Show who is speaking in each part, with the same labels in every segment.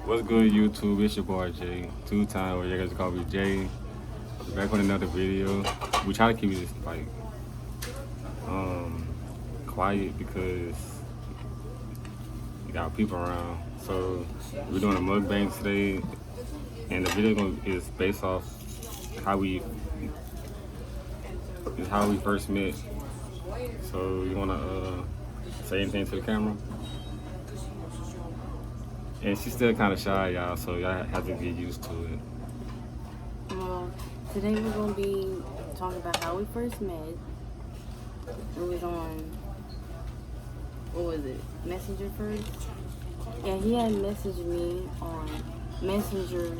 Speaker 1: What's good, YouTube? It's your boy Jay. 2 times, or you guys call me Jay. Back with another video. We try to keep this like quiet because you got people around. So we're doing a mukbang today, and the video is based off how we first met. So you wanna say anything to the camera? And she's still kind of shy, y'all, so y'all have to get used to it.
Speaker 2: Well, today we're going to be talking about how we first met. It was on, what was it, Messenger first? Yeah, he had messaged me on Messenger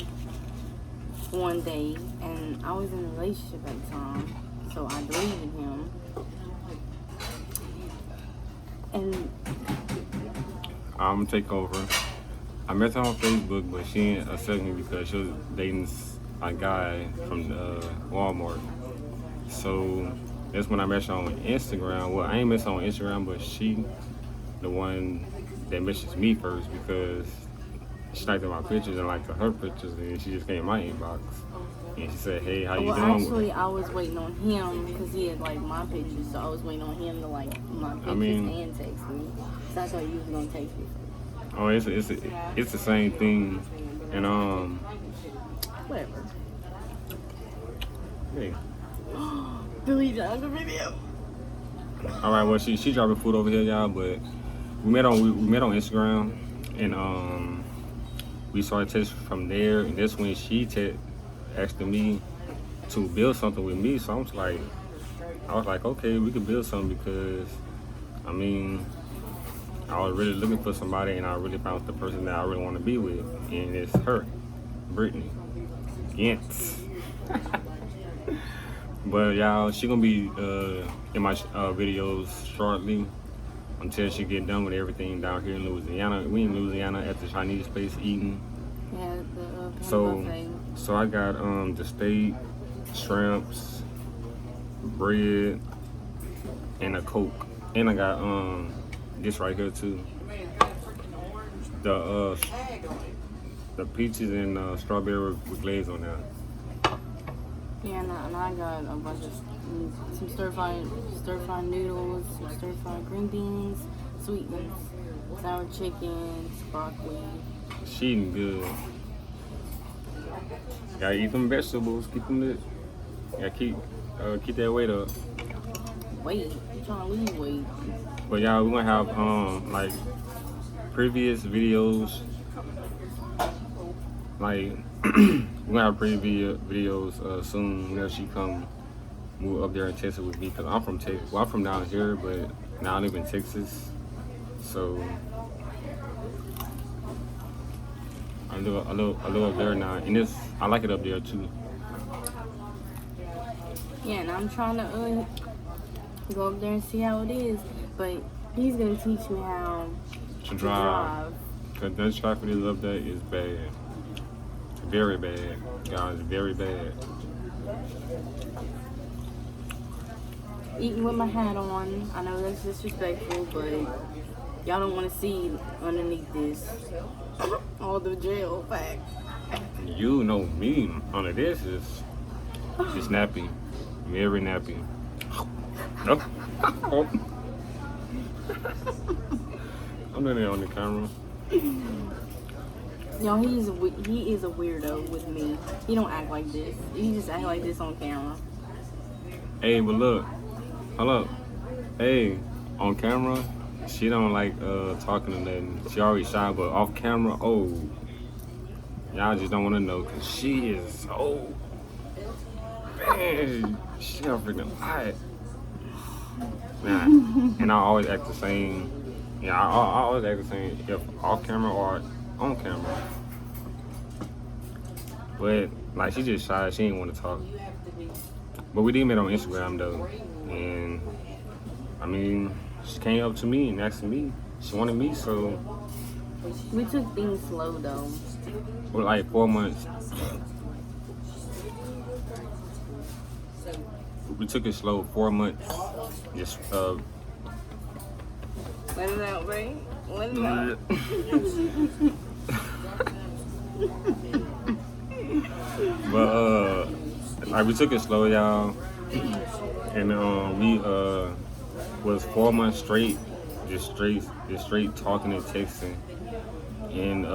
Speaker 2: one day, and I was in a relationship at the time, so I deleted him. And
Speaker 1: I'm gonna take over. I met her on Facebook, but she didn't accept me because she was dating a guy from Walmart. So that's when I met her on Instagram. Well, I ain't met her on Instagram, but she the one that messaged me first because she liked my pictures and liked her pictures, and she just came in my inbox. And she said, "Hey, how you doing?"
Speaker 2: Actually, I was waiting on him because he had liked my pictures, so I was waiting on him to like my pictures and text me. So I thought you was gonna text me.
Speaker 1: Oh, it's the same thing, and
Speaker 2: whatever.
Speaker 1: Hey.
Speaker 2: Delete out the video.
Speaker 1: All right, well, she dropping food over here, y'all, but we met on Instagram, and we started texting from there, and that's when she asking me to build something with me. So I was like, okay, we could build something because, I mean, I was really looking for somebody, and I really found the person that I really want to be with, and it's her, Brittany. Yes. But y'all, she gonna be in my videos shortly until she get done with everything down here in Louisiana. We in Louisiana at the Chinese place eating.
Speaker 2: Yeah, the
Speaker 1: so I got the steak, shrimps, bread, and a Coke, and I got this right here too. The peaches and strawberry with glaze on there.
Speaker 2: Yeah, and I got a bunch of some stir-fried noodles, some stir-fried green beans, sweetens, sour chicken, broccoli.
Speaker 1: She eating good. Gotta eat them vegetables. Keep them lit. Gotta keep that weight up.
Speaker 2: Weight? I'm trying to lose weight.
Speaker 1: But y'all, we're gonna have like previous videos. Like we're gonna have previous videos soon whenever she move up there in Texas with me, because I'm from Texas. Well, I'm from down here, but now I live in Texas. So I live up there now, and I like it up there too.
Speaker 2: Yeah, and I'm trying to go up there and see how it is, but he's gonna teach me how to drive.
Speaker 1: Cause that traffic is up there is bad, very bad, guys, very bad.
Speaker 2: Eating with my hat on. I know that's disrespectful, but y'all don't want to see underneath this all the jail facts.
Speaker 1: You know me. Under this is nappy, very nappy. Oh. I'm doing it on the camera.
Speaker 2: Yo, he is a weirdo with me. He don't act like this. He just act like this on camera.
Speaker 1: Hey, but look, hold up. Hey, on camera, she don't like talking to nothing. She already shy, but off camera, oh, y'all just don't want to know, cause she is so, man, she a freaking hot. Nah, and I always act the same. Yeah, I always act the same, if off camera or on camera. But like, she just shy. She ain't want to talk. But we did meet on Instagram though, and I mean, she came up to me and asked me. She wanted me, so
Speaker 2: we took things slow though.
Speaker 1: For like 4 months. We took it slow, 4 months. Just
Speaker 2: Let it out, right? Let it out.
Speaker 1: Like we took it slow, y'all, and we was 4 months straight, just straight talking and texting, and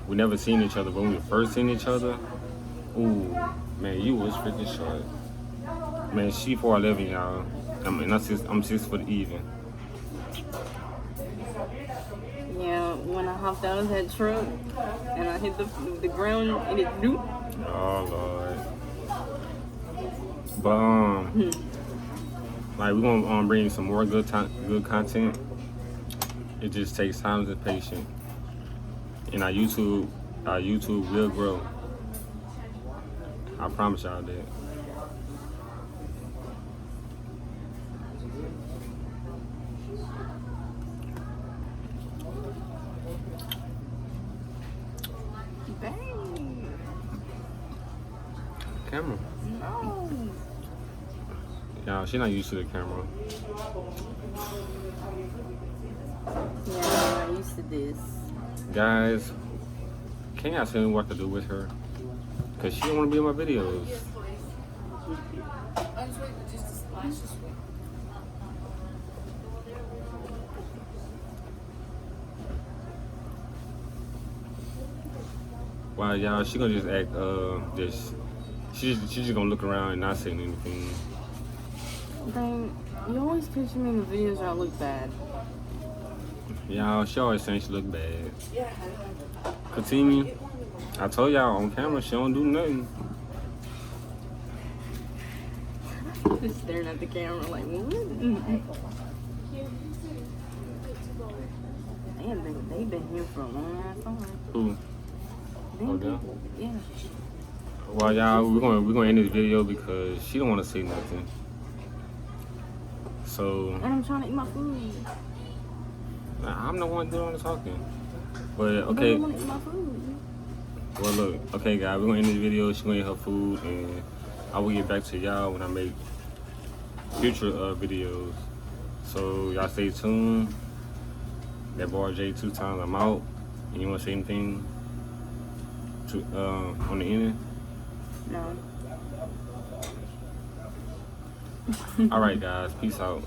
Speaker 1: we never seen each other. But when we first seen each other, ooh, man, you was freaking short. Man, she 4'11", y'all. I'm 6 foot even.
Speaker 2: Yeah, when I hopped out of that truck and I hit the ground and it do.
Speaker 1: Oh Lord. But like we're gonna bring some more good content. It just takes time and patience, and our YouTube will grow. I promise y'all that.
Speaker 2: Dang.
Speaker 1: Camera.
Speaker 2: No.
Speaker 1: Y'all, she not used to the camera.
Speaker 2: Yeah, I'm not used to this.
Speaker 1: Guys, can y'all tell me what to do with her? Cause she don't want to be in my videos. Wow, y'all, she gonna just act just she's just gonna look around and not say anything.
Speaker 2: Dang, you always catch me in the videos where I look bad.
Speaker 1: Y'all, she always saying she look bad. Continue. I told y'all on camera she don't do nothing.
Speaker 2: Just staring at the camera like, what? They've been here for a long ass time.
Speaker 1: Who?
Speaker 2: Them
Speaker 1: yeah?
Speaker 2: people, yeah.
Speaker 1: Well, y'all, we're gonna end this video because she don't want to say nothing. So
Speaker 2: And I'm trying to eat my food.
Speaker 1: I'm the one doing all the talking. But
Speaker 2: I
Speaker 1: okay.
Speaker 2: don't want to eat my food.
Speaker 1: Well, look, okay, guys, we're gonna end this video. She's gonna eat her food, and I will get back to y'all when I make future videos. So y'all stay tuned. That boy J 2 times. I'm out. And you wanna say anything to on the end?
Speaker 2: No.
Speaker 1: All right, guys. Peace out.